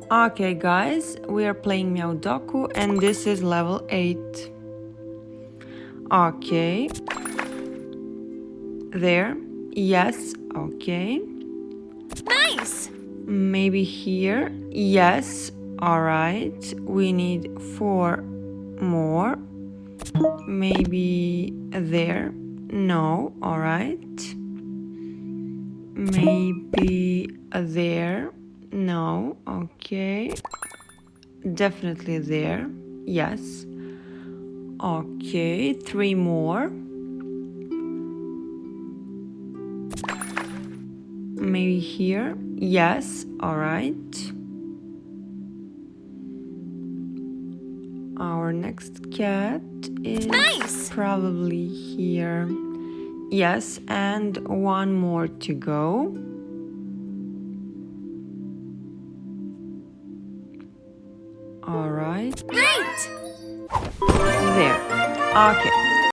Okay, guys, we are playing Meowdoku and this is level 8. Okay. There. Yes. Okay. Nice! Maybe here. Yes. Alright. We need 4 more. Maybe there. No. Alright. Maybe there. No. Okay. Definitely there. Yes. Okay. 3 more. Maybe here. Yes. All right. Our next cat is Nice! probably here. Yes, and 1 more to go. All right. Great! There. Okay.